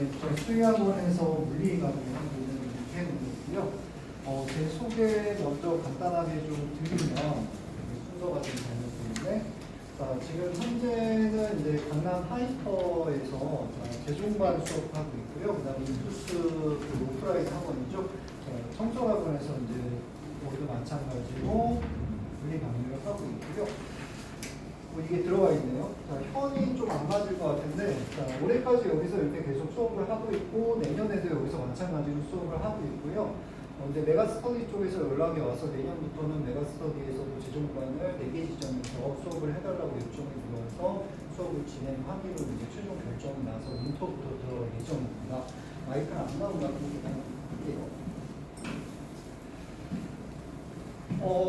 네, 저 수의학원에서 물리과목을 하고 있는 이태훈이고요. 제 소개 먼저 간단하게 좀 드리면 순서가 좀 잘못되는데, 자, 지금 현재는 이제 강남 하이퍼에서 재종반 수업하고 있고요. 그다음에 인투스 오프라인 학원이죠. 청소학원에서 이제 모두 마찬가지로 물리 강의를 하고 있고요. 이게 들어가 있네요. 자, 현이 좀 안 맞을 것 같은데, 자, 올해까지 여기서 이렇게 계속 수업을 하고 있고, 내년에도 여기서 마찬가지로 수업을 하고 있고요. 이제 메가스터디 쪽에서 연락이 와서 내년부터는 메가스터디에서도 재종반을 4개 지점에서 수업을 해달라고 요청이 들어와서 수업을 진행하기로 이제 최종 결정이 나서 윈터부터 들어갈 예정입니다. 마이크는 안 나온다고 그냥 할게요.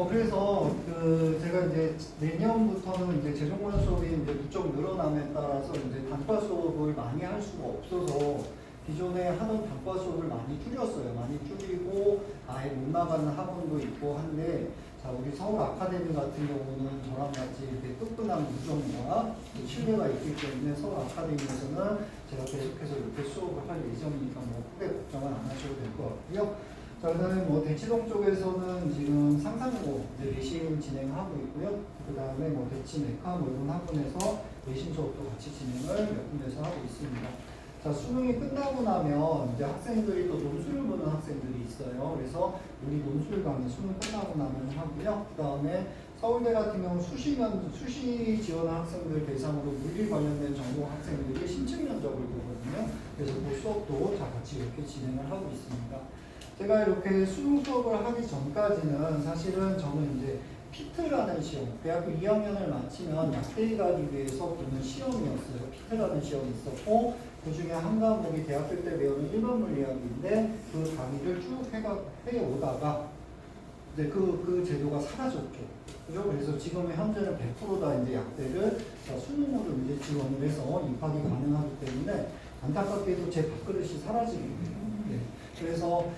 그래서 제가 이제 내년부터는 이제 재종반 수업이 이제 부쩍 늘어남에 따라서 이제 단과 수업을 많이 할 수가 없어서 기존에 하던 단과 수업을 많이 줄였어요. 많이 줄이고 아예 못 나가는 학원도 있고 한데, 자, 우리 서울 아카데미 같은 경우는 저랑 같이 이렇게 뜨끈한 우정과 신뢰가 있기 때문에 서울 아카데미에서는 제가 계속해서 이렇게 수업을 할 예정이니까 뭐 크게 걱정은 안 하셔도 될 것 같고요. 자, 그다음에 뭐 대치동 쪽에서는 지금 상상고 이제 내신 진행하고 있고요. 그 다음에 뭐 대치 메카 뭐 이런 학원에서 내신 수업도 같이 진행을 몇 군데서 하고 있습니다. 자, 수능이 끝나고 나면 이제 학생들이 또 논술을 보는 학생들이 있어요. 그래서 우리 논술 강의 수능 끝나고 나면 하고요. 그 다음에 서울대 같은 경우 수시 지원한 학생들 대상으로 물리 관련된 전공 학생들이 신청 면접을 보거든요. 그래서 그 수업도 다 같이 이렇게 진행을 하고 있습니다. 제가 이렇게 수능 수업을 하기 전까지는 사실은 저는 이제 피트라는 시험, 대학교 2학년을 마치면 약대에 가기 위해서 보는 시험이었어요. 피트라는 시험이 있었고, 그 중에 한 과목이 대학교 때 배우는 일반 물리학인데, 그 강의를 쭉 해오다가 이제 그 제도가 사라졌죠. 그죠? 그래서 지금 현재는 100%다 이제 약대를 수능으로 이제 지원을 해서 입학이 가능하기 때문에 안타깝게도 제 밥그릇이 사라지게 돼요. 네. 그래서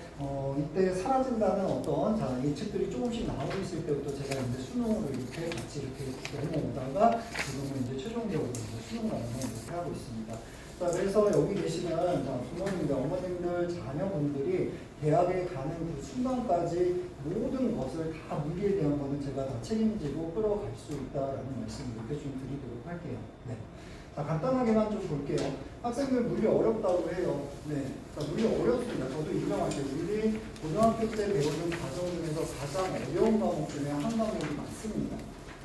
이때 사라진다는 어떤 예측들이 조금씩 나오고 있을 때부터 제가 이제 수능으로 이렇게 같이 이렇게 넘어오다가 지금은 이제 최종적으로 이제 수능 강의를 이렇게 하고 있습니다. 자, 그래서 여기 계시는 부모님들, 어머님들, 자녀분들이 대학에 가는 그 순간까지 모든 것을 다 물리에 대한 거는 제가 다 책임지고 끌어갈 수 있다라는 말씀을 이렇게 좀 드리도록 할게요. 네. 자, 간단하게만 좀 볼게요. 학생들 물리 어렵다고 해요. 네. 자, 물리 어렵습니다. 저도 인정할게요. 물리 고등학교 때 배우는 과정 중에서 가장 어려운 과목 중에 한 과목이 맞습니다.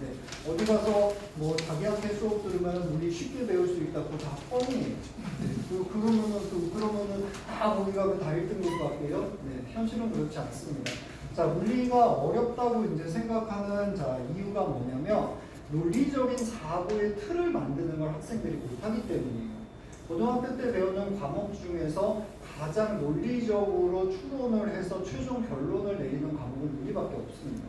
네. 어디 가서 뭐 자기한테 수업 들으면 물리 쉽게 배울 수 있다고 다 뻥이에요. 네. 그러면은 거기가 다 1등 될 것 같고요. 네. 현실은 그렇지 않습니다. 자, 물리가 어렵다고 이제 생각하는 이유가 뭐냐면, 논리적인 사고의 틀을 만드는 걸 학생들이 못하기 때문이에요. 고등학교 때 배우는 과목 중에서 가장 논리적으로 추론을 해서 최종 결론을 내리는 과목은 물리밖에 없습니다.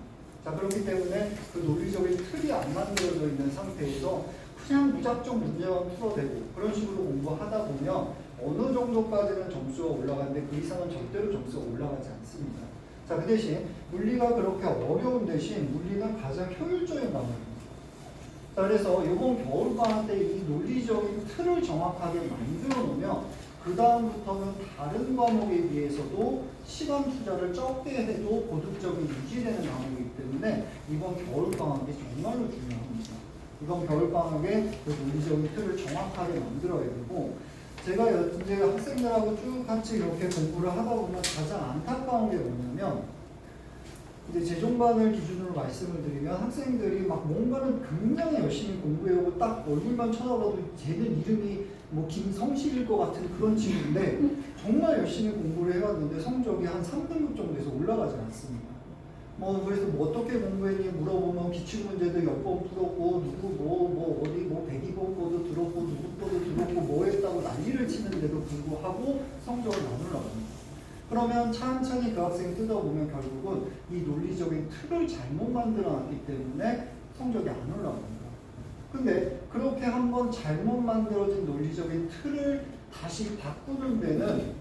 자, 그렇기 때문에 그 논리적인 틀이 안 만들어져 있는 상태에서 그냥 무작정 문제만 풀어대고 그런 식으로 공부하다 보면 어느 정도까지는 점수가 올라가는데 그 이상은 절대로 점수가 올라가지 않습니다. 자, 그 대신 물리가 그렇게 어려운 대신 물리는 가장 효율적인 과목입니다. 자, 그래서 이번 겨울방학 때 이 논리적인 틀을 정확하게 만들어 놓으면 그 다음부터는 다른 과목에 비해서도 시간 투자를 적게 해도 고득점이 유지되는 과목이기 때문에 이번 겨울방학이 정말로 중요합니다. 이번 겨울방학에 그 논리적인 틀을 정확하게 만들어야 되고, 제가 이제 학생들하고 쭉 같이 이렇게 공부를 하다 보면 가장 안타까운 게 뭐냐면, 이제 재종반을 기준으로 말씀을 드리면 학생들이 막 뭔가는 굉장히 열심히 공부해오고 딱 얼굴만 쳐다봐도 쟤는 이름이 뭐 김성실일 것 같은 그런 친구인데 정말 열심히 공부를 해왔는데 성적이 한 3등급 정도에서 올라가지 않습니다. 그래서 뭐 어떻게 공부했니 물어보면 기출문제도 몇 번 풀었고 누구 어디 102번 거도 들었고 누구 거도 들었고 뭐 했다고 난리를 치는데도 불구하고 성적을 안 올라갑니다. 그러면 천천히 그 학생이 뜯어보면 결국은 이 논리적인 틀을 잘못 만들어놨기 때문에 성적이 안 올라갑니다. 근데 그렇게 한번 잘못 만들어진 논리적인 틀을 다시 바꾸는 데는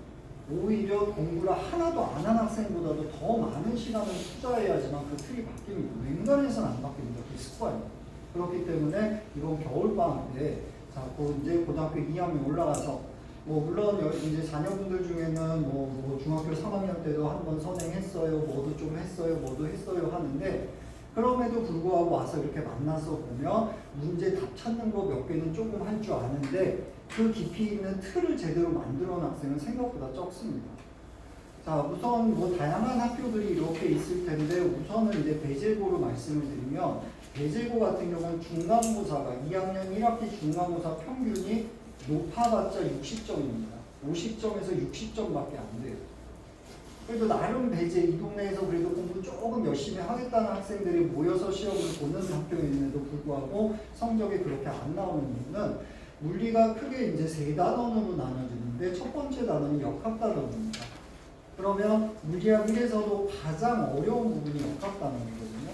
오히려 공부를 하나도 안 한 학생보다도 더 많은 시간을 투자해야지만 그 틀이 바뀝니다. 웬간해서는 안 바뀝니다. 그 습관이. 그렇기 때문에 이번 겨울방학 때 자꾸 이제 고등학교 2학년 올라가서 뭐 물론 이제 자녀분들 중에는 뭐 중학교 3학년 때도 한번 선행했어요, 뭐도 좀 했어요, 뭐도 했어요 하는데 그럼에도 불구하고 와서 이렇게 만나서 보면 문제 답 찾는 거 몇 개는 조금 할 줄 아는데 그 깊이 있는 틀을 제대로 만들어 놓은 학생은 생각보다 적습니다. 자, 우선 뭐 다양한 학교들이 이렇게 있을 텐데 우선은 이제 배제고로 말씀을 드리면 배제고 같은 경우는 중간고사가 2학년 1학기 중간고사 평균이 높아봤자 60점입니다. 50점에서 60점밖에 안 돼요. 그래도 나름 배제, 이 동네에서 그래도 공부 조금 열심히 하겠다는 학생들이 모여서 시험을 보는 학교임에도 불구하고 성적이 그렇게 안 나오는 이유는 물리가 크게 이제 세 단원으로 나눠지는데 첫 번째 단원이 역학단원입니다. 그러면 물리학 1에서도 가장 어려운 부분이 역학단원이거든요.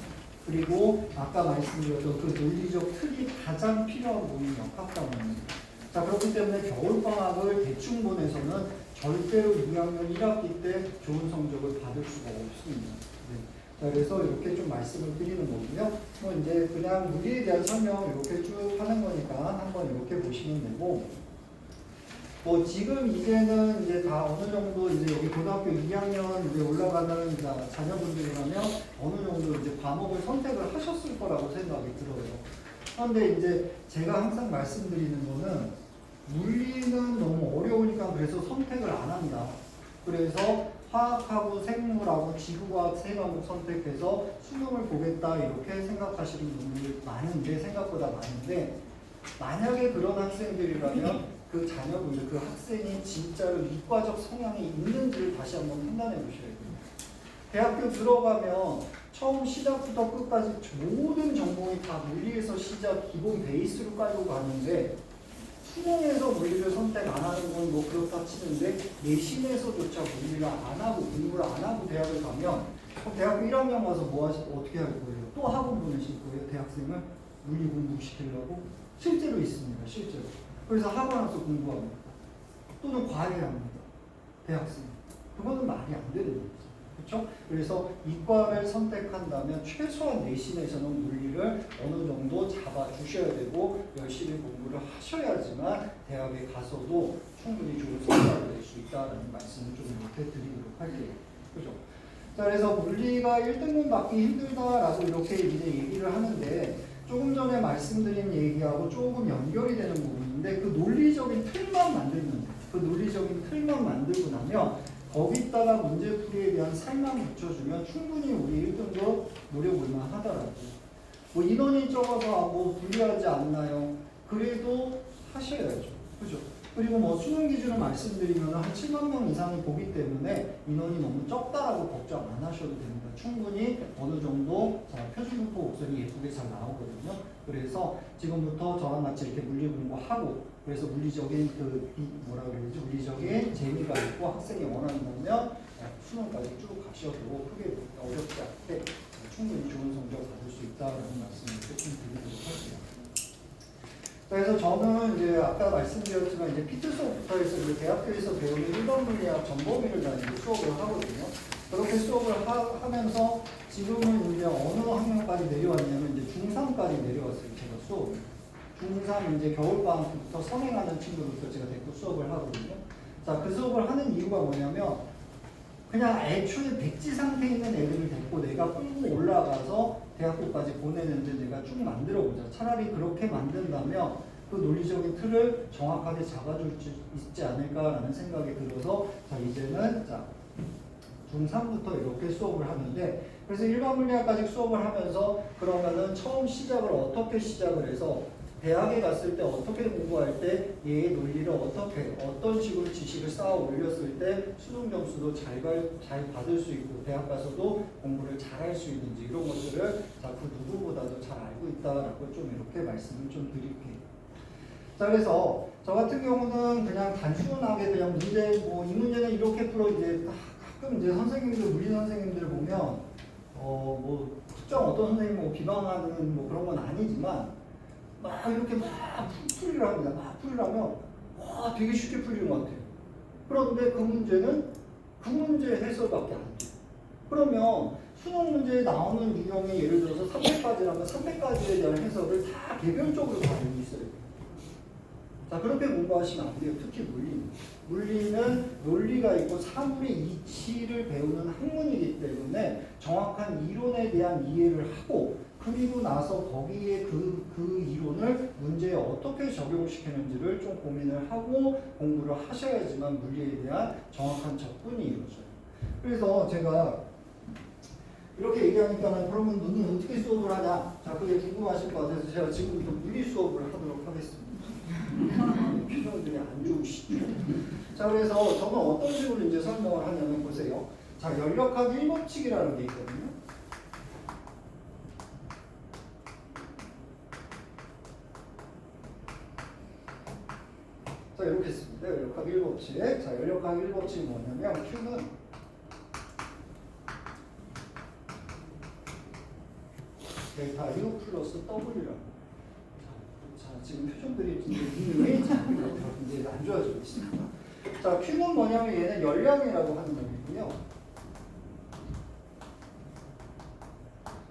그리고 아까 말씀드렸던 그 논리적 틀이 가장 필요한 부분이 역학단원입니다. 자, 그렇기 때문에 겨울방학을 대충 보내서는 절대로 2학년 1학기 때 좋은 성적을 받을 수가 없습니다. 네. 자, 그래서 이렇게 좀 말씀을 드리는 거고요. 뭐 이제 그냥 물리에 대한 설명 이렇게 쭉 하는 거니까 한번 이렇게 보시면 되고, 뭐 지금 이제는 이제 다 어느 정도 이제 여기 고등학교 2학년 이제 올라가는 자녀분들이라면 어느 정도 이제 과목을 선택을 하셨을 거라고 생각이 들어요. 그런데 이제 제가 항상 말씀드리는 거는 물리는 너무 어려우니까 그래서 선택을 안 한다. 그래서 화학하고 생물하고 지구과학 세 과목 선택해서 수능을 보겠다 이렇게 생각하시는 분들이 많은데 생각보다 많은데 만약에 그런 학생들이라면 그 자녀분들, 그 학생이 진짜로 이과적 성향이 있는지를 다시 한번 판단해 보셔야 돼요. 대학교 들어가면 처음 시작부터 끝까지 모든 전공이 다 물리에서 시작 기본 베이스로 깔고 가는데 수능에서 물리를 선택 안 하는 건 뭐 그렇다 치는데 내신에서조차 물리를 안 하고 공부를 안 하고 대학을 가면 대학교 1학년 와서 어떻게 할 거예요? 또 학원 보내실 거예요? 대학생을 물리 공부시키려고? 실제로 있습니다. 실제로. 그래서 학원 와서 공부합니다. 또는 과외합니다. 대학생. 그거는 말이 안 되는 거죠. 그렇죠? 그래서 이과를 선택한다면 최소한 내신에서는 물리를 어느 정도 잡아주셔야 되고 열심히 공부를 하셔야지만 대학에 가서도 충분히 좋은 성과를 낼 수 있다는 말씀을 좀 이렇게 드리도록 할게요. 그죠? 자, 그래서 물리가 1등급 받기 힘들다라고 이렇게 이제 얘기를 하는데 조금 전에 말씀드린 얘기하고 조금 연결이 되는 부분인데 그 논리적인 틀만 만들면 돼요. 그 논리적인 틀만 만들고 나면 거기다가 문제풀이에 대한 살만 붙여주면 충분히 우리 1등급 노려볼만 하더라고요. 뭐 인원이 적어서 뭐 불리하지 않나요? 그래도 하셔야죠. 그죠? 그리고 뭐 수능 기준을 말씀드리면 한 7만 명 이상이 보기 때문에 인원이 너무 적다라고 걱정 안 하셔도 됩니다. 충분히 어느 정도 표준분포 곡선이 예쁘게 잘 나오거든요. 그래서 지금부터 저랑 같이 이렇게 물리 공부하고 그래서 물리적인 물리적인 재미가 있고 학생이 원한다면 수능까지 쭉 가셔도 크게 어렵지 않게 충분히 좋은 성적 받을 수 있다는 말씀을 좀 드리도록 할게요. 그래서 저는 이제 아까 말씀드렸지만 이제 피트 수업부터 해서 이제 대학교에서 배우는 일반 물리학 전범위를 다 이제 수업을 하거든요. 그렇게 수업을 하면서 지금은 이제 어느 학년까지 내려왔냐면 이제 중3까지 내려왔어요. 제가 수업을. 중3 이제 겨울방학부터 선행하는 친구들부터 제가 데리고 수업을 하거든요. 자, 그 수업을 하는 이유가 뭐냐면 그냥 애초에 백지 상태에 있는 애들을 데리고 내가 끌고 올라가서 대학교까지 보내는데 내가 쭉 만들어보자. 차라리 그렇게 만든다면 그 논리적인 틀을 정확하게 잡아줄 수 있지 않을까라는 생각이 들어서 자, 이제는 중3부터 이렇게 수업을 하는데 그래서 일반 물리학까지 수업을 하면서 그러면은 처음 시작을 어떻게 시작을 해서 대학에 갔을 때 어떻게 공부할 때 얘의 논리를 어떤 식으로 지식을 쌓아 올렸을 때 수능 점수도 잘 받을 수 있고 대학 가서도 공부를 잘 할 수 있는지 이런 것들을 그 누구보다도 잘 알고 있다라고 좀 이렇게 말씀을 좀 드릴게요. 자, 그래서 저 같은 경우는 그냥 단순하게 그냥 문제 이 문제는 이렇게 풀어 이제 가끔 이제 선생님들 물리 선생님들 보면 특정 어떤 선생님 비방하는 그런 건 아니지만 막 이렇게 막 풀이를 합니다. 막 풀이를 하면 와 되게 쉽게 풀리는 것 같아요. 그런데 그 문제는 그 문제 해설밖에 안 돼요. 그러면 수능 문제에 나오는 유형이 예를 들어서 300가지라면 300가지에 대한 해설을 다 개별적으로 다 알고 있어야 돼요. 자, 그렇게 공부하시면 안 돼요. 특히 물리는. 논리가 있고 사물의 이치를 배우는 학문이기 때문에 정확한 이론에 대한 이해를 하고 그리고 나서 거기에 그 이론을 문제에 어떻게 적용시키는지를 좀 고민을 하고 공부를 하셔야지만 물리에 대한 정확한 접근이 이루어져요. 그래서 제가 이렇게 얘기하니까는 그러면 너는 어떻게 수업을 하냐? 자, 그게 궁금하실 것 같아서 제가 지금부터 물리 수업을 하도록 하겠습니다. 표정들이 안 좋으시죠? 자, 그래서 저는 어떤 식으로 이제 설명을 하냐면 보세요. 자, 연력학 1법칙이라는 게 있거든요. 자, 이렇게 씁니다. 연력학 1법칙. 자, 연력학 1법칙이 뭐냐면 Q는 델타 U 플러스 W라고. 자, 지금 표정들이 왜 자꾸 이제 안 좋아지고 있습니다. 자, Q는 뭐냐면 얘는 열량이라고 하는 놈이고요.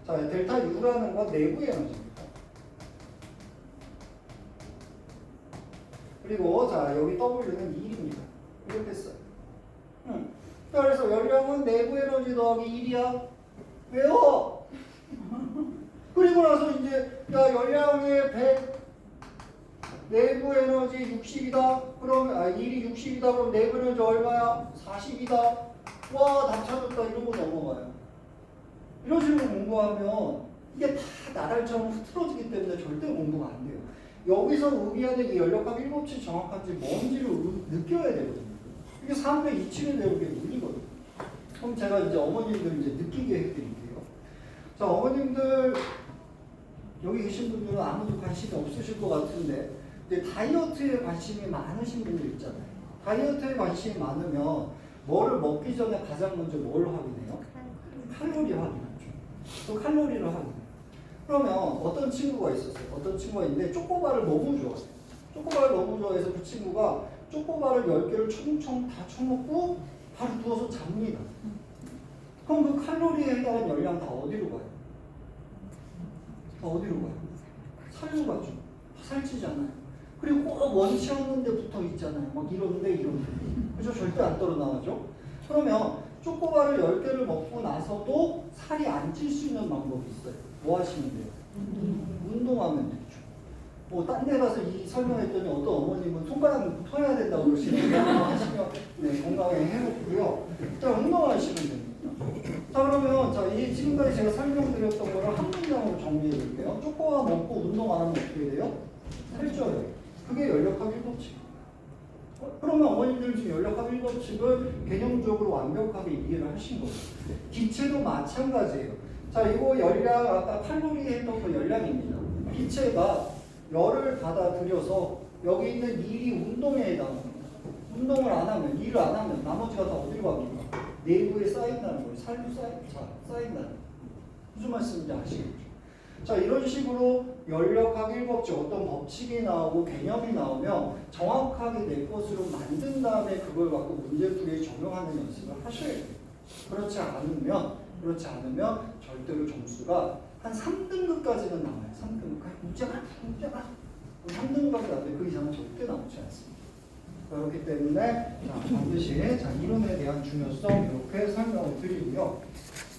자, 델타 U라는 건 내부 에너지입니다. 그리고 자, 여기 W는 1입니다. 이렇게 써요. 자, 그래서 열량은 내부 에너지 더하기 1이야. 왜요? 그리고 나서 이제 야, 열량의 100 내부 에너지 60이다. 그러면 1이 60이다. 그럼 내부 에너지 얼마야? 40이다. 와, 답 찾았다. 이러고 넘어가요. 이런 식으로 공부하면 이게 다 나달처럼 흐트러지기 때문에 절대 공부가 안 돼요. 여기서 의미하는 이 연력학 1법칙이 정확한지 뭔지를 느껴야 되거든요. 이게 사람의 이치를 배우게 물리거든요. 그럼 제가 이제 어머님들 이제 느끼게 해드릴게요. 자, 어머님들 여기 계신 분들은 아무도 관심이 없으실 것 같은데 이제 다이어트에 관심이 많으신 분들 있잖아요. 다이어트에 관심이 많으면 뭐를 먹기 전에 가장 먼저 뭘 확인해요? 칼로리 확인하죠. 또 칼로리를 확인해요. 그러면 어떤 친구가 있었어요? 어떤 친구가 있는데 초코바를 너무 좋아해요. 초코바를 너무 좋아해서 그 친구가 초코바를 10개를 총총 다 쳐먹고 바로 누워서 잡니다. 그럼 그 칼로리에 해당하는 열량 다 어디로 가요? 다 어디로 가요? 살로 가죠. 살찌잖아요. 그리고 꼭 원치 않는 데 붙어 있잖아요. 막 이런데. 그죠? 절대 안 떨어 나가죠? 그러면 초코바를 10개를 먹고 나서도 살이 안 찔 수 있는 방법이 있어요. 뭐 하시면 돼요? 운동하면 되죠. 뭐 딴 데 가서 이 설명했더니 어떤 어머님은 손가락 터야 된다고 그러시는데 하시면 네, 건강에 해롭고요. 자, 운동하시면 됩니다. 자, 그러면 자, 이 지금까지 제가 설명드렸던 거를 한 문장으로 정리해 볼게요. 초코바 먹고 운동 안 하면 어떻게 돼요? 살쪄요. 그게 연력학 1법칙. 그러면 어머님들 지금 연력학 1법칙을 개념적으로 완벽하게 이해를 하신 거예요. 기체도 마찬가지예요. 자, 이거 열량, 아까 칼로리 했던 거 열량입니다. 기체가 열을 받아들여서 여기 있는 일이 운동에 해당합니다. 운동을 안 하면, 일을 안 하면 나머지가 다 어디로 갑니까? 내부에 쌓인다는 거예요. 살로 쌓인다는 거예요. 무슨 말씀인지 아시겠죠? 자, 이런 식으로 연력학 1법칙 어떤 법칙이 나오고 개념이 나오면 정확하게 내 것으로 만든 다음에 그걸 갖고 문제풀이에 적용하는 연습을 하셔야 돼요. 그렇지 않으면 절대로 점수가 한 3등급까지는 나와요. 3등급. 문제가 3등급밖에 안 돼. 그 이상은 절대 나오지 않습니다. 그렇기 때문에 반드시 이론에 대한 중요성 이렇게 설명을 드리고요.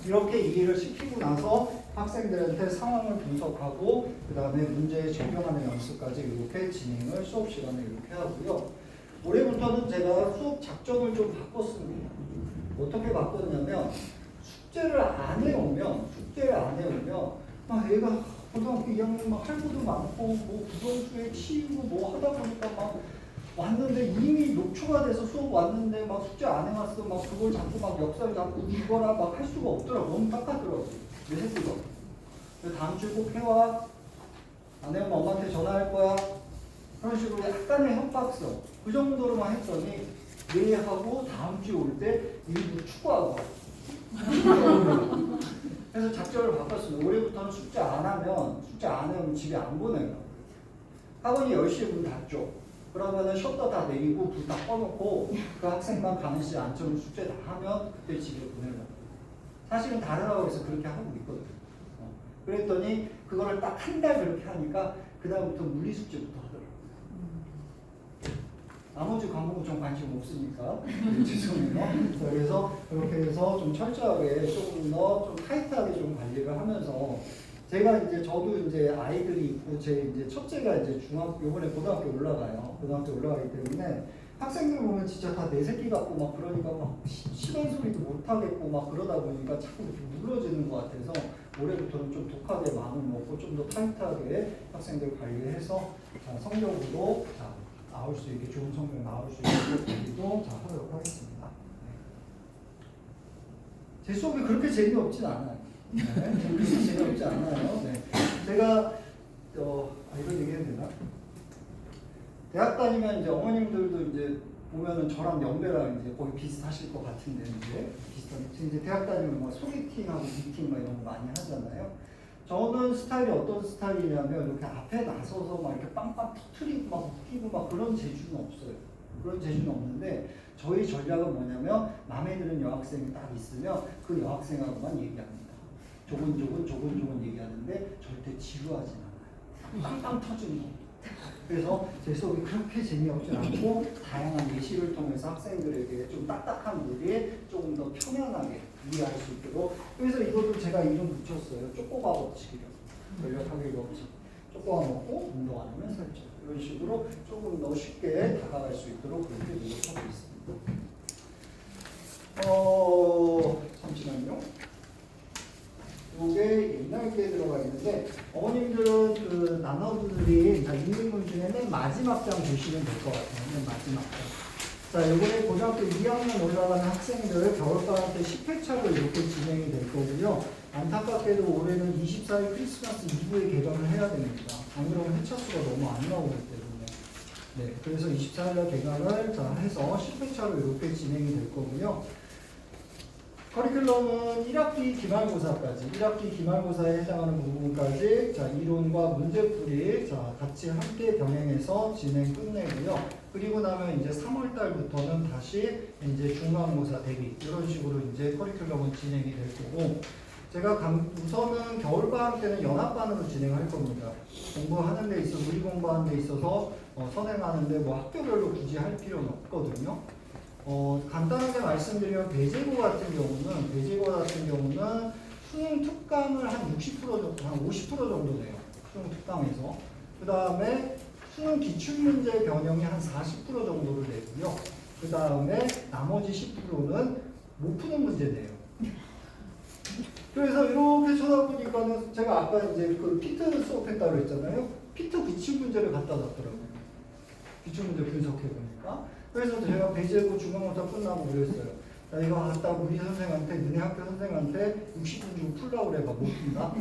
이렇게 이해를 시키고 나서 학생들한테 상황을 분석하고 그 다음에 문제에 적용하는 연습까지 이렇게 진행을 수업 시간에 이렇게 하고요. 올해부터는 제가 수업 작전을 좀 바꿨습니다. 어떻게 바꿨냐면 숙제를 안 해오면 애가 고등학교 2학년 막 할 것도 많고 뭐 부정수에 치이고 뭐 하다 보니까 막 왔는데 이미 녹초가 돼서 수업 왔는데 막 숙제 안 해왔어. 막 그걸 자꾸 막 역사를 자꾸 읽어라 막 할 수가 없더라고. 너무 빡빡하더라고. 내 새끼가. 다음 주에 꼭 해와. 안 해오면 엄마한테 전화할 거야. 그런 식으로 약간의 협박성. 그 정도로만 했더니 내하고 다음 주에 올 때 일부 추구하고 와. 그래서 작전을 바꿨습니다. 올해부터는 숙제 안 해오면 집에 안 보내요. 학원이 10시에 문 닫죠. 그러면은 셔터 다 내리고 불 다 꺼놓고 그 학생만 가는 시간 안처럼 숙제 다 하면 그때 집에 보내려고. 사실은 다른 학원에서 그렇게 하고 있거든요. 그랬더니 그거를 딱 한 달 그렇게 하니까 그 다음부터 물리 숙제부터 하더라고요. 나머지 과목은 좀 관심 없으니까 네, 죄송해요. 자, 그래서 그렇게 해서 좀 철저하게 조금 더 좀 타이트하게 좀 관리를 하면서 제가 이제 저도 이제 아이들이 있고 제 이제 첫째가 이제 요번에 고등학교 올라가요. 고등학교 올라가기 때문에 학생들 보면 진짜 다 내 새끼 같고 막 그러니까 막 시간 소리도 못 하겠고 막 그러다 보니까 자꾸 이렇게 물러지는 것 같아서 올해부터는 좀 독하게 마음을 먹고 좀 더 타이트하게 학생들 관리해서 자, 성적으로 자, 나올 수 있게 좋은 성적 나올 수 있게 관리도 자, 하도록 하겠습니다. 제 수업이 그렇게 재미없진 않아요. 네, 그렇게 재미없지 않아요. 네. 제가 이런 얘기해도 되나? 대학 다니면 이제 어머님들도 이제 보면은 저랑 연배랑 이제 거의 비슷하실 것 같은데 이제 대학 다니면 뭐 소개팅하고 미팅 막 이런 거 많이 하잖아요. 저는 스타일이 어떤 스타일이냐면 이렇게 앞에 나서서 막 이렇게 빵빵 터트리고 막 웃기고 막 그런 재주는 없어요. 그런 재주는 없는데 저희 전략은 뭐냐면 마음에 드는 여학생이 딱 있으면 그 여학생하고만 얘기합니다. 조곤조곤 얘기하는데 절대 지루하진 않아요. 빵빵 터지는 거. 그래서 제 수업이 그렇게 재미없지 않고 다양한 예시를 통해서 학생들에게 좀 딱딱한 물에 조금 더 편안하게 이해할 수 있도록 그래서 이것도 제가 이름 붙였어요. 쪼꼬바 법칙이요. 전략하기 법칙. 쪼꼬바 먹고 운동 안 하면 살쪄. 이런 식으로 조금 더 쉽게 다가갈 수 있도록 그렇게 노력하고 있습니다. 잠시만요. 이게 옛날 게 들어가 있는데 어머님들은 그 나눠드린 인문문 중에 맨 마지막 장 보시면 될 것 같아요. 맨 마지막 장. 자, 이번에 고등학교 2학년 올라가는 학생들 겨울방학 때 10회차로 이렇게 진행이 될 거고요. 안타깝게도 올해는 24일 크리스마스 이브에 개강을 해야 됩니다. 안 그러면 회차 수가 너무 안 나오기 때문에. 네, 그래서 24일날 개강을 자, 해서 10회차로 이렇게 진행이 될 거고요. 커리큘럼은 1학기 기말고사까지, 1학기 기말고사에 해당하는 부분까지 자, 이론과 문제풀이 자, 같이 함께 병행해서 진행 끝내고요. 그리고 나면 이제 3월 달부터는 다시 이제 중간고사 대비 이런 식으로 이제 커리큘럼은 진행이 될 거고 제가 우선은 겨울방학 때는 연합반으로 진행할 겁니다. 공부하는 데 있어서 우리 공부하는 데 있어서 선행하는데 뭐 학교별로 굳이 할 필요는 없거든요. 간단하게 말씀드리면 배제고 같은 경우는 수능 특강을 한 60% 정도, 한 50% 정도 돼요. 수능 특강에서. 그 다음에 수능 기출문제 변형이 한 40% 정도를 내고요. 그 다음에 나머지 10%는 못 푸는 문제 내요. 그래서 이렇게 쳐다보니까는 제가 아까 이제 그 피트 수업했다고 했잖아요. 피트 기출문제를 갖다 놨더라고요. 기출문제 분석해보니까. 그래서 제가 배제고 중간고사 끝나고 그랬어요. 야, 이거 갖다 우리 선생한테, 너네 학교 선생한테 60분 주고 풀라고 그래. 못 푼다?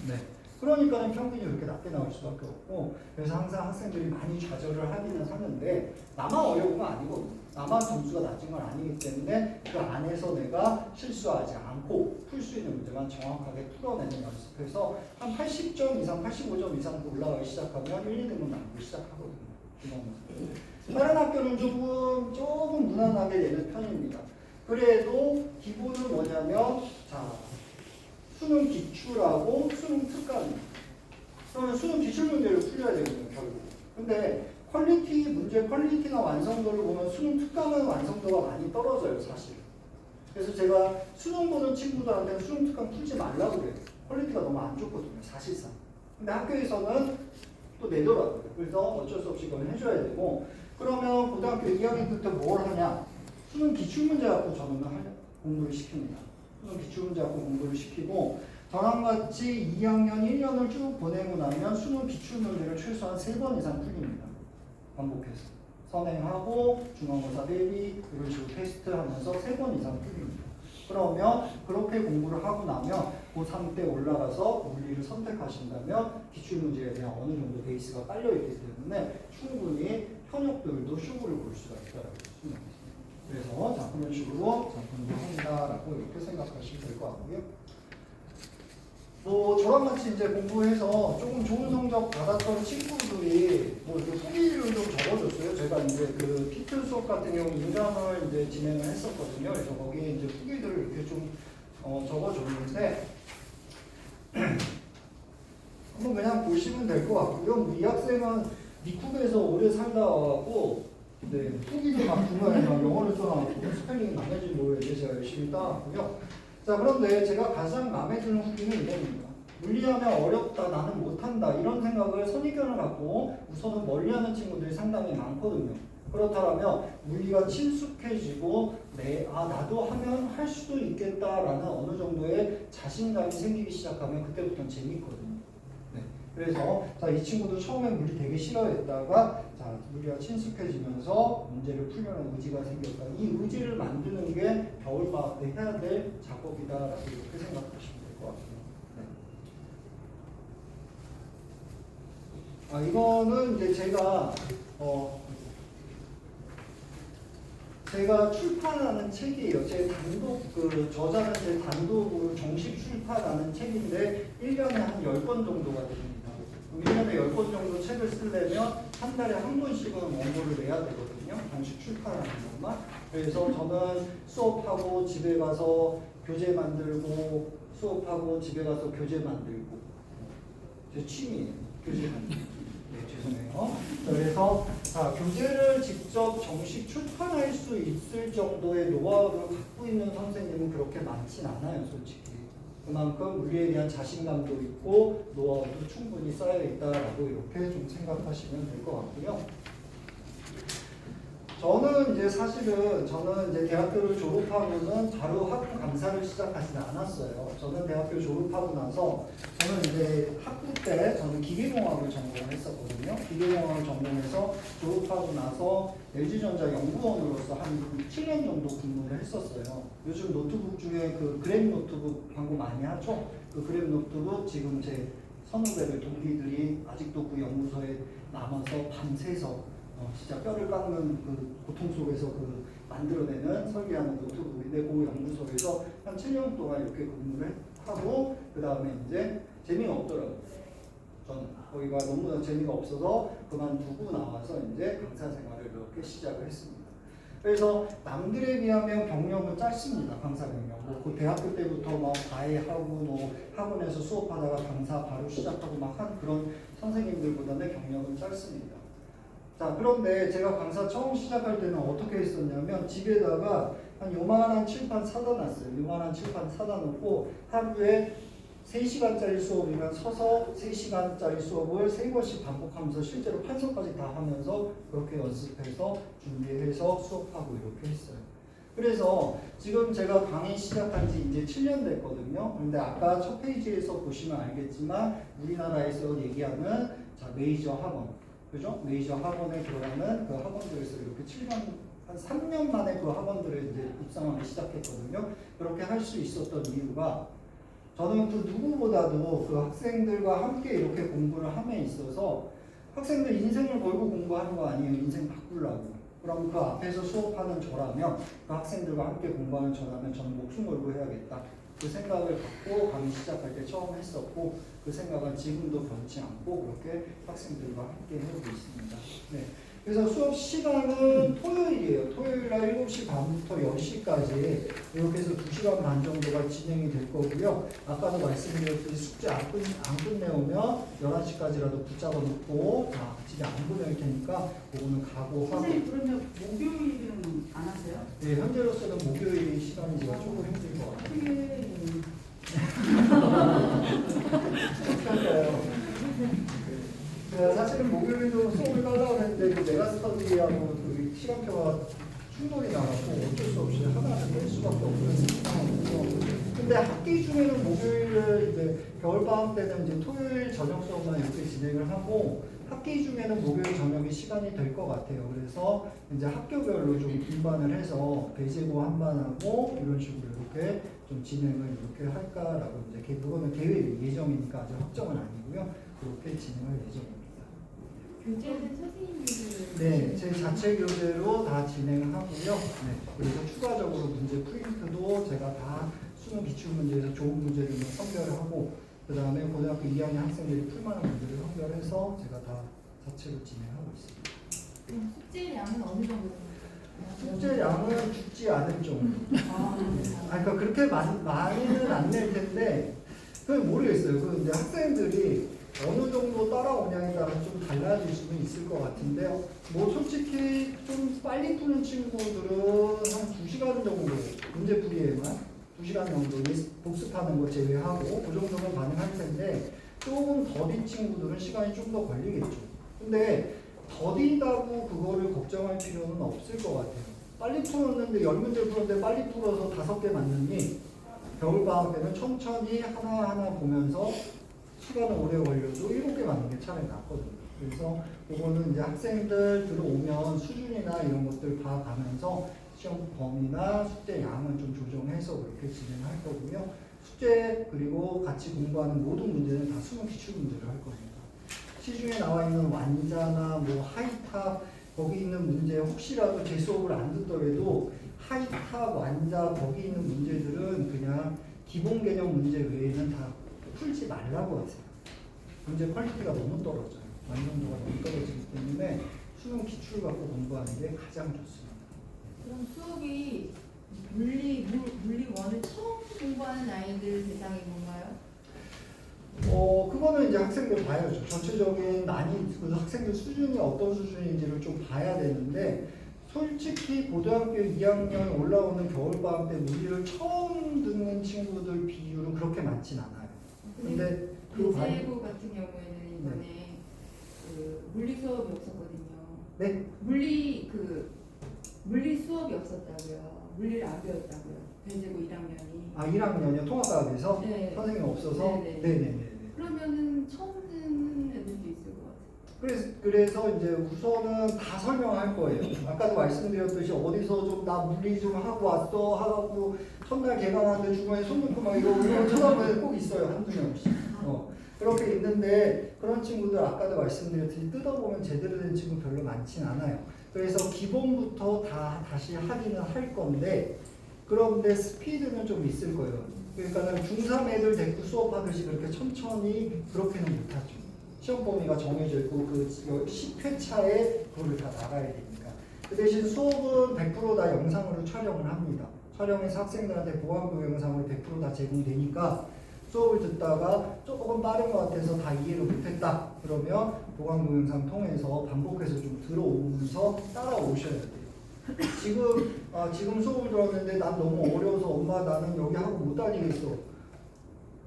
네. 그러니까는 평균이 그렇게 낮게 나올 수밖에 없고, 그래서 항상 학생들이 많이 좌절을 하기는 하는데, 나만 어려운 건 아니거든요. 나만 점수가 낮은 건 아니기 때문에 그 안에서 내가 실수하지 않고 풀 수 있는 문제만 정확하게 풀어내는 연습해서 한 80점 이상, 85점 이상 올라가기 시작하면 1, 2등은 남기 시작하거든요. 다른 학교는 조금 무난하게 내는 편입니다. 그래도 기본은 뭐냐면, 자, 수능 기출하고 수능 특강입니다. 그러면 수능 기출 문제를 풀려야 되거든요, 결국. 근데 퀄리티나 완성도를 보면 수능 특강은 완성도가 많이 떨어져요, 사실. 그래서 제가 수능 보는 친구들한테는 수능 특강 풀지 말라고 그래요. 퀄리티가 너무 안 좋거든요, 사실상. 근데 학교에서는 또 내더라고요. 그래서 어쩔 수 없이 그건 해줘야 되고, 그러면 고등학교 2학년부터 뭘 하냐? 수능 기출문제 갖고 저는 공부를 시킵니다. 수능 기출문제 갖고 공부를 시키고 저랑 같이 2학년 1년을 쭉 보내고 나면 수능 기출문제를 최소한 3번 이상 풀립니다. 반복해서. 선행하고 중간고사 대비 이런 식으로 테스트 하면서 3번 이상 풀립니다. 그러면 그렇게 공부를 하고 나면 고3 때 올라가서 물리를 선택하신다면 기출문제에 대한 어느 정도 베이스가 깔려있기 때문에 충분히 현역들도 쇼부를 볼 수가 있다라고 생각합니다. 그래서 자, 그런 식으로 공부한다라고 이렇게 생각하시면 될 것 같고요. 뭐 저랑 같이 이제 공부해서 조금 좋은 성적 받았던 친구들이 뭐 이렇게 후기를 좀 적어줬어요. 제가 이제 그 피트 수업 같은 경우 인강을 이제 진행을 했었거든요. 그래서 거기에 이제 후기들을 이렇게 좀 적어줬는데 한번 그냥 보시면 될 것 같고요. 이 학생은 미국에서 오래 살다 와갖고 네, 후기도 막 중간에 막 영어를 써놔갖고 스펠링이 망해진 모르겠는데 제가 열심히 따왔고요. 자, 그런데 제가 가장 마음에 드는 후기는 이겁니다. 물리하면 어렵다, 나는 못한다 이런 생각을 선입견을 갖고 우선은 멀리하는 친구들이 상당히 많거든요. 그렇다면 물리가 친숙해지고 나도 하면 할 수도 있겠다라는 어느 정도의 자신감이 생기기 시작하면 그때부터는 재밌거든요. 네. 그래서 이 친구도 처음에 물리 되게 싫어했다가 물리가 친숙해지면서 문제를 풀려는 의지가 생겼다. 이 의지를 만드는 게 겨울방학 때 해야 될 작업이다라고 이렇게 생각하시면 될 것 같아요. 네. 이거는 이제 제가 출판하는 책이에요. 제 단독, 저자는 제 단독으로 정식 출판하는 책인데 1년에 한 10권 정도가 됩니다. 1년에 10권 정도 책을 쓰려면 한 달에 한 권씩은 원고를 내야 되거든요. 정식 출판하는 것만. 그래서 저는 수업하고 집에 가서 교재 만들고 수업하고 집에 가서 교재 만들고 제 취미예요. 교재 만들고. 죄송해요. 그래서 교재를 직접 정식 출판할 수 있을 정도의 노하우를 갖고 있는 선생님은 그렇게 많진 않아요, 솔직히. 그만큼 물리에 대한 자신감도 있고 노하우도 충분히 쌓여 있다라고 이렇게 좀 생각하시면 될 것 같고요. 저는 이제 대학교를 졸업하고는 바로 학부 강사를 시작하지 않았어요. 저는 대학교 졸업하고 나서 저는 이제 학부 때 저는 기계공학을 전공을 했었거든요. 기계공학을 전공해서 졸업하고 나서 LG전자 연구원으로서 한 7년 정도 근무를 했었어요. 요즘 노트북 중에 그 그램 노트북 광고 많이 하죠. 그 그램 노트북 지금 제 선후배들 동기들이 아직도 그 연구소에 남아서 밤새서 진짜 뼈를 깎는 그 고통 속에서 만들어내는 설계하는 노트북인데 그 연구소에서 한 7년 동안 이렇게 근무를 하고 그 다음에 이제 재미가 없더라고요. 저는 거기가 너무 재미가 없어서 그만두고 나와서 이제 강사 생활을 이렇게 시작을 했습니다. 그래서 남들에 비하면 경력은 짧습니다. 강사 경력. 그 대학교 때부터 과외하고 학원에서 수업하다가 강사 바로 시작하고 한 그런 선생님들보다는 경력은 짧습니다. 자, 그런데 제가 강사 처음 시작할 때는 어떻게 했었냐면 집에다가 한 요만한 칠판 사다 놨어요. 요만한 칠판 사다 놓고 하루에 3시간짜리 수업이면 서서 3시간짜리 수업을 3번씩 반복하면서 실제로 판서까지 다 하면서 그렇게 연습해서 준비해서 수업하고 이렇게 했어요. 그래서 지금 제가 강의 시작한 지 이제 7년 됐거든요. 그런데 아까 첫 페이지에서 보시면 알겠지만 우리나라에서 얘기하는 메이저 학원, 그죠? 메이저 학원에 들어가는 그 학원들에서 이렇게 7년, 한 3년 만에 그 학원들에 이제 입상하기 시작했거든요. 그렇게 할 수 있었던 이유가 저는 그 누구보다도 그 학생들과 함께 이렇게 공부를 함에 있어서 학생들 인생을 걸고 공부하는 거 아니에요. 인생 바꾸려고. 그럼 그 앞에서 수업하는 저라면 그 학생들과 함께 공부하는 저라면 저는 목숨 걸고 해야겠다. 그 생각을 갖고 강의 시작할 때 처음 했었고 그 생각은 지금도 변치 않고 그렇게 학생들과 함께 해오고 있습니다. 네. 그래서 수업 시간은 토요일이에요. 토요일날 7시 반부터 10시까지 이렇게 해서 2시간 반 정도가 진행이 될 거고요. 아까도 말씀드렸듯이 숙제 안 끝내오면 11시까지라도 붙잡아 놓고 집에 안 보낼 테니까 그거는 각오하고. 선생님 그러면 목요일은 안 하세요? 네, 현재로서는 목요일 시간이 제가 조금 힘들 것 같아요. 어떡할까요? 사실은 목요일도 수업을 가려고 했는데 그 메가스터디하고 그 시간표가 충돌이 나가고 어쩔 수 없이 하나를 뺄 수밖에 없는 상황이고, 근데 학기 중에는 목요일을 이제 겨울방학 때는 이제 토요일 저녁 수업만 이렇게 진행을 하고 학기 중에는 목요일 저녁이 시간이 될 것 같아요. 그래서 이제 학교별로 좀 분반을 해서 배제고 한반하고 이런 식으로 이렇게 좀 진행을 이렇게 할까라고 이제 그거는 계획 예정이니까 아직 확정은 아니고요. 그렇게 진행할 예정입니다. 교재는 선생님들이 네, 제 자체 교재로 다 진행하고요. 네, 그래서 추가적으로 문제 프린트도 제가 다 수능 기출문제에서 좋은 문제들만 선별하고 그 다음에 고등학교 2학년 학생들이 풀만한 문제를 선별해서 제가 다 자체로 진행하고 있습니다. 그럼 숙제 양은 어느 정도 됩니까? 숙제 양은 죽지 않을 정도. 그러니까 그렇게 많이는 안 낼 텐데, 그건 모르겠어요. 그 이제 학생들이 어느 정도 따라오냐에 따라 좀 달라질 수는 있을 것 같은데요. 뭐 솔직히 좀 빨리 푸는 친구들은 한 2시간 정도 문제 풀이에만 2시간 정도 복습하는 거 제외하고 그 정도면 가능할 텐데 조금 더딘 친구들은 시간이 좀 더 걸리겠죠. 근데 더디다고 그거를 걱정할 필요는 없을 것 같아요. 빨리 풀었는데 10문제 풀었는데 빨리 풀어서 5개 맞느니 겨울방학 때는 천천히 하나하나 보면서 시간은 오래 걸려도 7개 맞는 게 차라리 낫거든요. 그래서 그거는 이제 학생들 들어오면 수준이나 이런 것들 봐가면서 시험 범위나 숙제 양을 좀 조정해서 그렇게 진행할 거고요. 숙제 그리고 같이 공부하는 모든 문제는 다 수능 기출 문제를 할 겁니다. 시중에 나와 있는 완자나 뭐 하이탑 거기 있는 문제 혹시라도 제 수업을 안 듣더라도 하이탑 완자 거기 있는 문제들은 그냥 기본 개념 문제 외에는 다 풀지 말라고 하세요. 문제 퀄리티가 너무 떨어져요. 완성도가 너무 떨어지기 때문에 수능 기출 갖고 공부하는 게 가장 좋습니다. 그럼 수업이 물리 1을 처음 공부하는 아이들 대상인 건가요? 그거는 이제 학생들 봐야죠. 전체적인 그 학생들 수준이 어떤 수준인지를 좀 봐야 되는데, 솔직히 고등학교 2학년 올라오는 겨울방학 때 물리를 처음 듣는 친구들 비율은 그렇게 많진 않아요. 근데 그 배재고 같은 경우에는 이번에 그 물리 수업이 없었거든요. 네? 물리 수업이 없었다고요. 물리를 안 배웠다고요. 배재고 1학년이. 1학년이요? 통합과학에서? 네. 선생님 없어서? 네네. 네네네. 그러면은 처음 듣는 애들도 있을 것 같아요. 그래서 이제 우선은 다 설명할 거예요. 아까도 말씀드렸듯이 어디서 좀 나 물리 좀 하고 왔어 하고 첫날 개강하는데 주머니에 손 넣고 막 이러고 쳐다보는 애 꼭 있어요. 한두 명씩. 그렇게 있는데 그런 친구들 아까도 말씀드렸듯이 뜯어보면 제대로 된 친구 별로 많진 않아요. 그래서 기본부터 다시 하기는 할 건데 그런데 스피드는 좀 있을 거예요. 그러니까 중3 애들 데리고 수업하듯이 그렇게 천천히 그렇게는 못하죠. 시험 범위가 정해져 있고 그 10회차에 그거를 다 나가야 되니까. 그 대신 수업은 100% 다 영상으로 촬영을 합니다. 촬영해서 학생들한테 보안부 영상으로 100% 다 제공되니까 수업을 듣다가 조금 빠른 것 같아서 다 이해를 못했다. 그러면 보강 동영상 통해서 반복해서 좀 들어오면서 따라오셔야 돼요. 지금 수업을 들었는데 난 너무 어려워서 엄마 나는 여기 하고 못 다니겠어.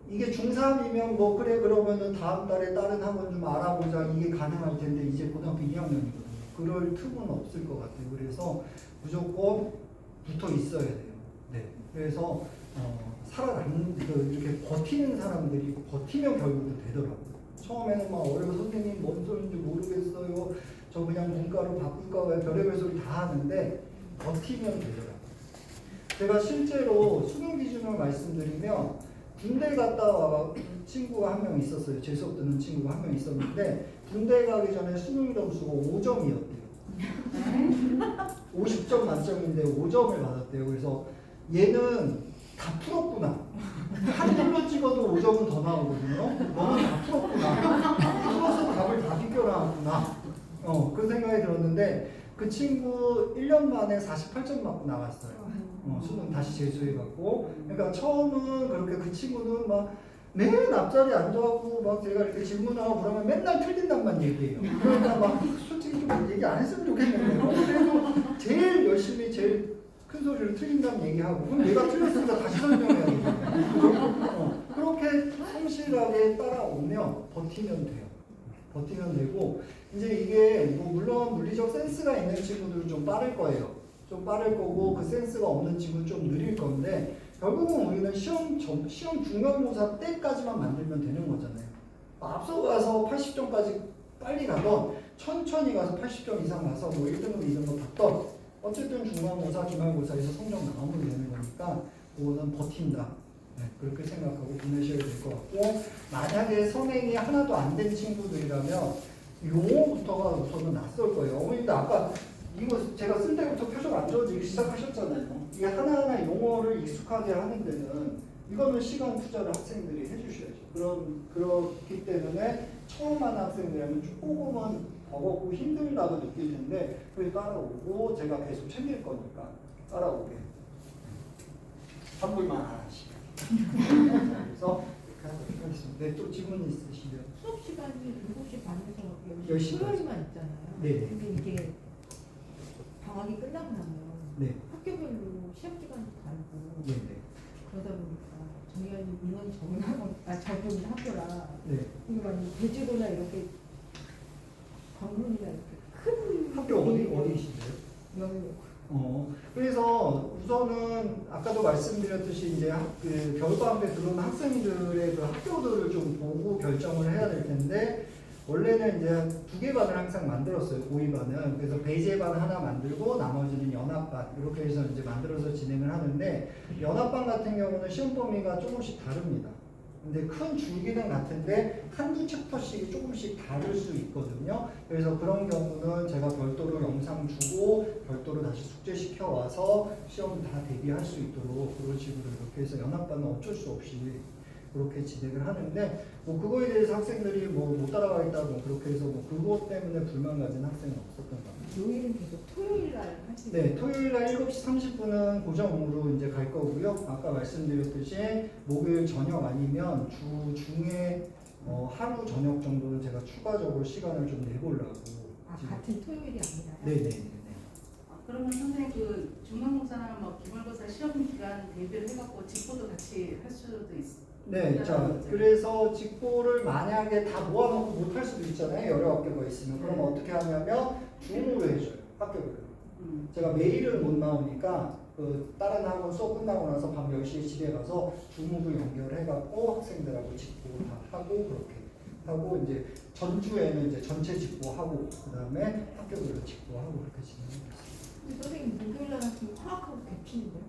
이게 중3이면 뭐 그래 그러면은 다음 달에 다른 학원 좀 알아보자 이게 가능할 텐데 이제 고등학교 2학년이거든요. 그럴 틈은 없을 것 같아요. 그래서 무조건 붙어 있어야 돼요. 네. 그래서 이렇게 버티는 사람들이 버티면 결국은 되더라고요. 처음에는 막 어려워 선생님 뭔 소리인지 모르겠어요. 저 그냥 문과로 바꿀까 봐요. 별의별 소리 다 하는데 버티면 되더라고요. 제가 실제로 수능 기준을 말씀드리면 군대 갔다 와 친구가 한 명 있었어요. 제 수업 듣는 친구가 한 명 있었는데 군대 가기 전에 수능 점수가 5점이었대요. 50점 만점인데 5점을 받았대요. 그래서 얘는 다 풀었구나. 한 줄로 찍어도 5점은 더 나오거든요. 너는 다 풀었구나. 풀어서 답을 다 비껴나왔구나. 그 생각이 들었는데 그 친구 1년 만에 48점 맞고 나갔어요. 수능 다시 재수해갖고. 그러니까 처음은 그렇게 그 친구는 막 매일 앞자리에 앉아갖고 막 제가 이렇게 질문하고 그러면 맨날 틀린단만 얘기해요. 그러니까 막 솔직히 좀 얘기 안 했으면 좋겠는데요. 그래도 제일 열심히 제일 큰 소리로 틀린다면 얘기하고 그럼 내가 틀렸으니까 다시 설명해야 돼요. 그렇게 성실하게 따라오면 버티면 돼요. 버티면 되고 이제 이게 뭐 물론 물리적 센스가 있는 친구들은 좀 빠를 거예요. 좀 빠를 거고 그 센스가 없는 친구는 좀 느릴 건데 결국은 우리는 시험 중간고사 때까지만 만들면 되는 거잖아요. 앞서가서 80점까지 빨리 가던 천천히 가서 80점 이상 가서 뭐 1등급, 2등급 받던 어쨌든 중간고사, 기말고사에서 성적 나오면 되는 거니까 그거는 버틴다. 네, 그렇게 생각하고 보내셔야 될 것 같고 만약에 선행이 하나도 안 된 친구들이라면 용어부터가 우선은 낯설 거예요. 어머님도 아까 이거 제가 쓸 때부터 표정 안 좋아지기 시작하셨잖아요. 이게 하나하나 용어를 익숙하게 하는 데는 이거는 시간 투자를 학생들이 해주셔야죠. 그렇기 때문에 처음 하는 학생들이라면 조금은 버겁고 힘들다고 느낄 텐데 그게 따라오고 제가 계속 챙길 거니까 따라오게. 환불만 하나씩. 그래서 하도록 하겠습니다. 네, 또 질문 있으시면. 수업 시간이 7시 반에서 10시 10시 토요일만 있잖아요. 네. 근데 이게 방학이 끝나고 나면 네, 학교별로 시험 기간이 다르고 네, 네, 그러다 보니까 저희가 인원이 적은 학교라 네. 그러니까 대주로나 이렇게 광문이나 이렇게 큰 학교 어디시세요? 여유 그래서 우선은 아까도 말씀드렸듯이 이제 그 겨울방학 때 들어온 학생들의 그 학교들을 좀 보고 결정을 해야 될 텐데 원래는 이제 2개 반을 항상 만들었어요. 고위반은. 그래서 배제반 하나 만들고 나머지는 연합반 이렇게 해서 이제 만들어서 진행을 하는데 연합반 같은 경우는 시험 범위가 조금씩 다릅니다. 근데 큰 줄기는 같은데 한두 챕터씩이 조금씩 다를 수 있거든요. 그래서 그런 경우는 제가 별도로 영상 주고 별도로 다시 숙제시켜 와서 시험 다 대비할 수 있도록 그런 식으로 이렇게 해서 연합반은 어쩔 수 없이 그렇게 진행을 하는데 뭐 그거에 대해서 학생들이 뭐 못 따라가겠다 뭐 그렇게 해서 뭐 그것 때문에 불만 가진 학생은 없었던 것 같아요. 요일은 계속 토요일 날 하시죠? 네, 토요일 날 7시 30분은 고정으로 이제 갈 거고요. 아까 말씀드렸듯이 목요일 저녁 아니면 주 중에 하루 저녁 정도는 제가 추가적으로 시간을 좀 내보려고. 지금. 같은 토요일이 아니라 네, 네, 네. 그러면 선생님 그 중간고사나 뭐 기말고사 시험 기간 대비를 해갖고 직보도 같이 할 수도 있어요. 네, 자, 그래서 직보를 만약에 다 모아놓고 못할 수도 있잖아요. 여러 학교가 있으면. 그럼 어떻게 하냐면 줌으로 해줘요. 학교별로. 제가 매일은 못 나오니까 그 다른 학원 수업 끝나고 나서 밤 10시에 집에 가서 줌으로 연결해갖고 학생들하고 직보 다 하고 그렇게 하고 이제 전주에는 이제 전체 직보하고 그 다음에 학교별로 직보하고 그렇게 진행해요. 근데 선생님 목요일 날 같은 화학하고 겹치는데요?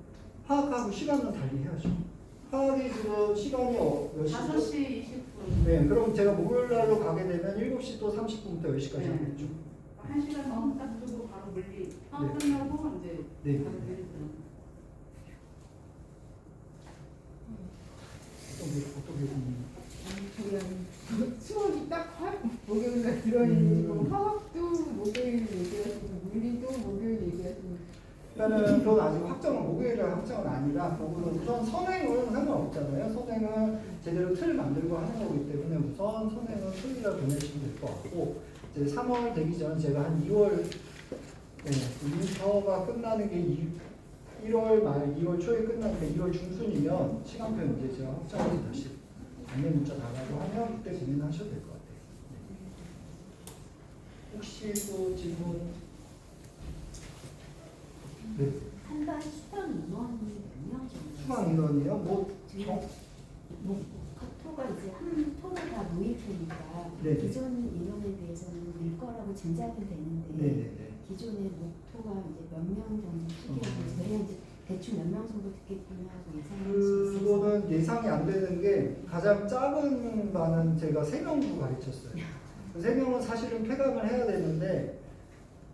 화학하고 시간은 달리 해야죠. 화학이 지금 시간이 몇 시죠? 5시 20분. 네, 그럼 제가 목요일 날로 가게 되면 7시 또 30분부터 10시까지 네. 하겠죠. 1시간 딱 두고 바로 물리 끝나고 이제 네. 바로 물리 들어가요. 어떻게 저희 수업이 딱 목요일 날 들어있는 거 화학도 목요일 얘기하시고 물리도 목요일 얘기하시고 일단은 그건 아직 확정은 목요일날 확정은 아니라 그거는 우선 선행은 상관없잖아요. 선행은 제대로 틀을 만들고 하는 거기 때문에 우선 선행은 토요일날 보내시면 될 것 같고 이제 3월 되기 전 제가 한 2월 인터가 끝나는 게 1월 말 2월 초에 끝나는 게 2월 중순이면 시간표 이제 제가 확정해서 다시 안내 문자 나가고 하면 그때 진행하셔도 될 것 같아요. 혹시 또 질문? 네. 한달 수강 인원이 몇 명 정도? 수강 인원이요? 학교가 이제 한 토가 다 모의고니까 네네. 기존 인원에 비해서는 늘 거라고 짐작은 되는데 네네네. 기존의 목표가 이제 몇 명 정도 수기하고 저희는 이제 대충 몇 명 정도 듣겠구나 하고 예상할 수 있어서 그거는 예상이 안 되는 게 가장 작은 반은 제가 3명도 가르쳤어요. 그 3명은 사실은 폐강을 해야 되는데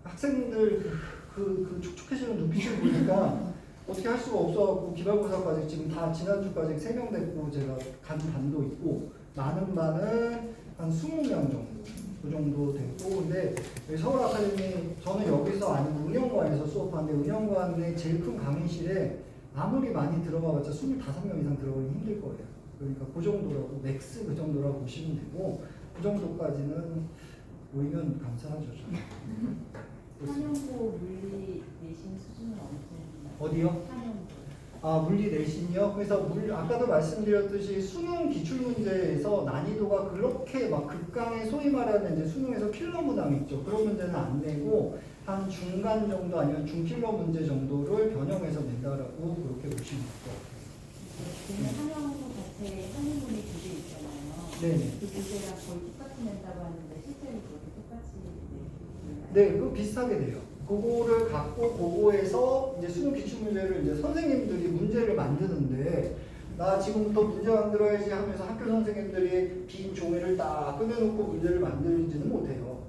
학생들 그 촉촉해지는 눈빛을 보니까 어떻게 할 수가 없어갖고 기말고사까지 지금 다 지난주까지 3명 됐고 제가 간 반도 있고 많은 반은 한 20명 정도 그 정도 됐고 근데 여기 서울 아카데미 저는 여기서 아니고 은영관에서 수업하는데 은영관의 제일 큰 강의실에 아무리 많이 들어가봤자 25명 이상 들어가기 힘들 거예요. 그러니까 그 정도라고 맥스 그 정도라고 보시면 되고 그 정도까지는 모이면 감사하죠. 저는. 한영고 물리 내신 수준은 어느 정도? 어디요? 한영고. 물리 내신이요? 그래서 아까도 말씀드렸듯이 수능 기출문제에서 난이도가 그렇게 막 극강의 소위 말하는 이제 수능에서 킬러 문항 있죠. 그런 문제는 안 내고 한 중간 정도 아니면 중킬러 문제 정도를 변형해서 낸다라고 그렇게 보시면 될 것 같아요. 근데 한영고 자체에 한인문이 두 개 있잖아요. 네네. 그 문제가 거의 똑같이 낸다고 하는데 실제로 그렇게 똑같이 내나요? 네, 그거 비슷하게 돼요. 그거를 갖고 그거에서 이제 수능 기출 문제를 이제 선생님들이 문제를 만드는데 나 지금부터 문제 만들어야지 하면서 학교 선생님들이 빈 종이를 딱 꺼내놓고 문제를 만들지는 못해요.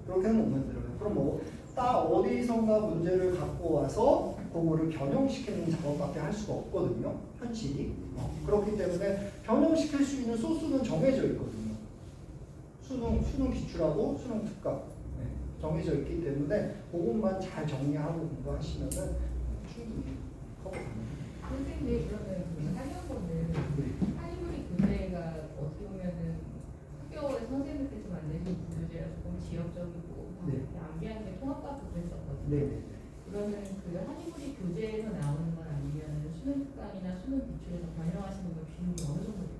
그렇게는 못 만들어요. 그럼 뭐 딱 어디선가 문제를 갖고 와서 그거를 변형시키는 작업밖에 할 수가 없거든요. 현실이. 그렇기 때문에 변형시킬 수 있는 소스는 정해져 있거든요. 수능 기출하고 수능 특강. 정해져 있기 때문에 그것만 잘 정리하고 공부하시면은 충분히 커버 가능합니다. 선생님 그러면 한영고는 한인문이 교재가 그랬었거든요. 네. 그러면 그 한의물이 교재에서 나오는 건 아니면 수능 특강이나 수능 기출에서 변형하시는 건 비율이 어느 정도 될까요?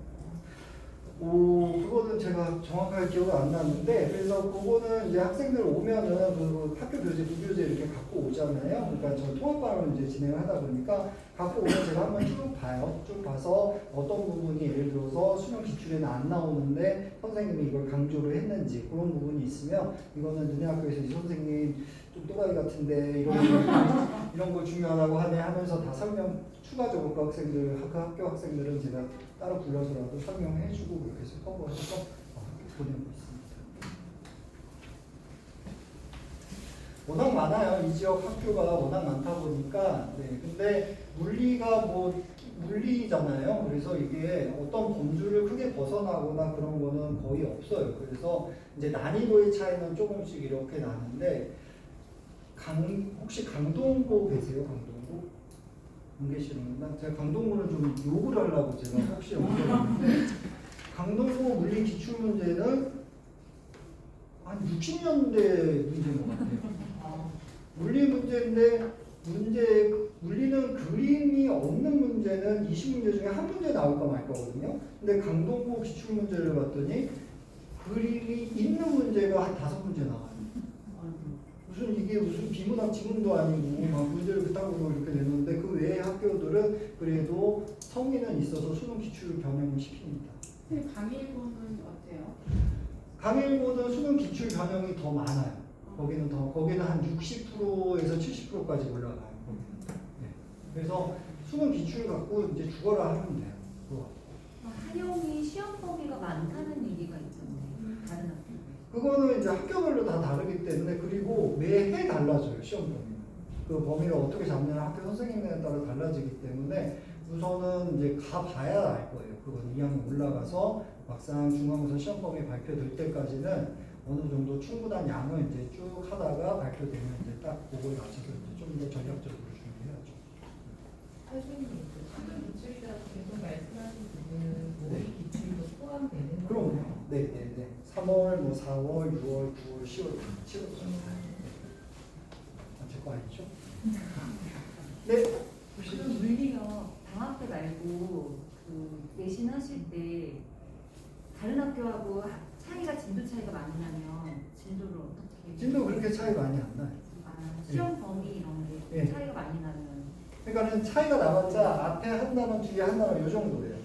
그거는 제가 정확하게 기억이 안 나는데, 그래서 그거는 이제 학생들 오면은 그 학교 교재, 부교재 이렇게 갖고 오잖아요. 그러니까 저 통합반을 이제 진행을 하다 보니까 갖고 오면 제가 한번 쭉 봐요. 쭉 봐서 어떤 부분이 예를 들어서 수능 기출에는 안 나오는데 선생님이 이걸 강조를 했는지 그런 부분이 있으면 이거는 너네 학교에서 이 선생님 좀 또라이 같은데 이런 거 중요하다고 하네 하면서 다 설명 추가적으로 그 학생들, 그 학교 학생들은 제가 따로 불러서라도 설명해주고 그렇게 해서 커버해서 보내고 있습니다. 워낙 많아요. 이 지역 학교가 워낙 많다 보니까. 네. 근데 물리가 뭐 물리잖아요. 그래서 이게 어떤 범주를 크게 벗어나거나 그런 거는 거의 없어요. 그래서 이제 난이도의 차이는 조금씩 이렇게 나는데 혹시 강동고 계세요? 강동고? 안 계시는구나. 제가 강동구는 좀 욕을 하려고 제가 혹시 옮겼는데 강동구 물리 기출 문제는 한 60년대 문제인 것 같아요. 물리 문제인데 물리는 그림이 없는 문제는 20문제 중에 한 문제 나올까 말까거든요. 근데 강동구 기출 문제를 봤더니 그림이 있는 문제가 한 5문제 나와요. 이게 무슨 비문학 지문도 아니고 막 문제를 그따구로 이렇게 내놓는데 그 외의 학교들은 그래도 성의는 있어서 수능 기출 변형을 시킵니다. 강일고는 어때요? 강일고는 수능 기출 변형이 더 많아요. 거기는 한 60%에서 70%까지 올라가요. 네. 그래서 수능 기출 갖고 이제 죽어라 하면 돼요. 한영이 시험 범위가 많다는 얘기가 있던데 다른 학교. 그거는 이제 학교별로 다 다르기 때문에 그리고 매해 달라져요. 시험 범위. 그 범위를 어떻게 잡느냐 학교 선생님에 따라 달라지기 때문에 우선은 이제 가봐야 알 거예요. 그건 2학년 올라가서 막상 중간고사 시험 범위 발표될 때까지는 어느 정도 충분한 양을 이제 쭉 하다가 발표되면 이제 딱 그거에 맞춰서 이제 좀 더 전략적으로 준비해야죠. 선생님, 그 수능 기출이라고 계속 말씀하신 부분은 모의 기출도 포함되는 그럼 건가요? 네네네. 3월, 뭐 4월, 6월, 9월, 10월, 7월 제 거 아니죠? 네. 그럼 물리요 방학 때 말고 그 내신 하실 때 다른 학교하고 차이가 진도 차이가 많이 나면 진도를 어떻게? 진도 그렇게 차이 많이 안 나요. 시험 범위 이런 게 네. 차이가 많이 나면. 그러니까는 차이가 나봤자 앞에 한 단원, 뒤에 한 단원 이 정도예요.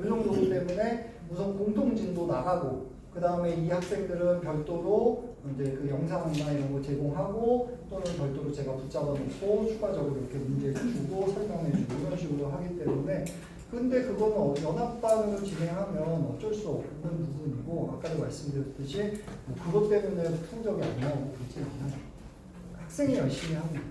이 정도이기 때문에 우선 공통 진도 나가고 그 다음에 이 학생들은 별도로 이제 그 영상이나 이런 거 제공하고 또는 별도로 제가 붙잡아 놓고 추가적으로 이렇게 문제 주고 설명해 주고 이런 식으로 하기 때문에 근데 그거는 연합반으로 진행하면 어쩔 수 없는 부분이고 아까도 말씀드렸듯이 뭐 그것 때문에 성적이 안 나오고 그러지 않아요. 학생이 열심히 하고 있는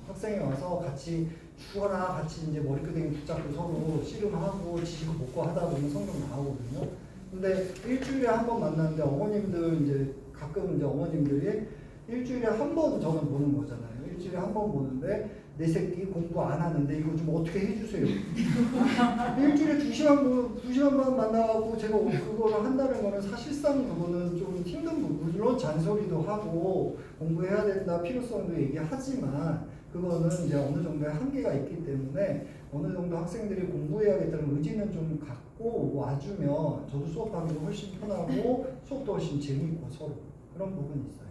학생이 와서 같이 죽어라 같이 이제 머리끄댕이 붙잡고 서로 씨름하고 지지고 볶고 하다 보면 성적 나오거든요. 근데 일주일에 한 번 만났는데 어머님들 이제 가끔 이제 어머님들이 일주일에 한 번 저는 보는 거잖아요. 일주일에 한 번 보는데 내 새끼 공부 안 하는데 이거 좀 어떻게 해주세요. 일주일에 2시간만 만나고 제가 그거를 한다는 거는 사실상 그거는 좀 힘든 부분. 물론 잔소리도 하고 공부해야 된다 필요성도 얘기하지만 그거는 이제 어느 정도의 한계가 있기 때문에 어느 정도 학생들이 공부해야겠다는 의지는 좀 갖고 와주면 저도 수업하기도 훨씬 편하고 수업도 훨씬 재밌고 서로 그런 부분이 있어요.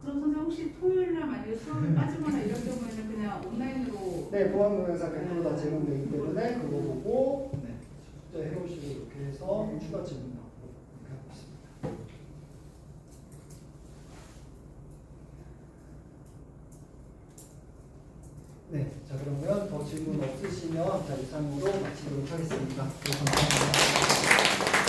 그럼 선생님 혹시 토요일날 만약에 수업을 빠지거나 이런 경우에는 그냥 온라인으로 네, 보안 동영상 100% 다 제공되기 때문에 그거 보고 숙제 해오시고 이렇게 해서 추가 질문 나오고 이렇게 하고 있습니다. 네, 자 그러면 더 질문 없으시면 자 이상으로 마치도록 하겠습니다. 네, 감사합니다.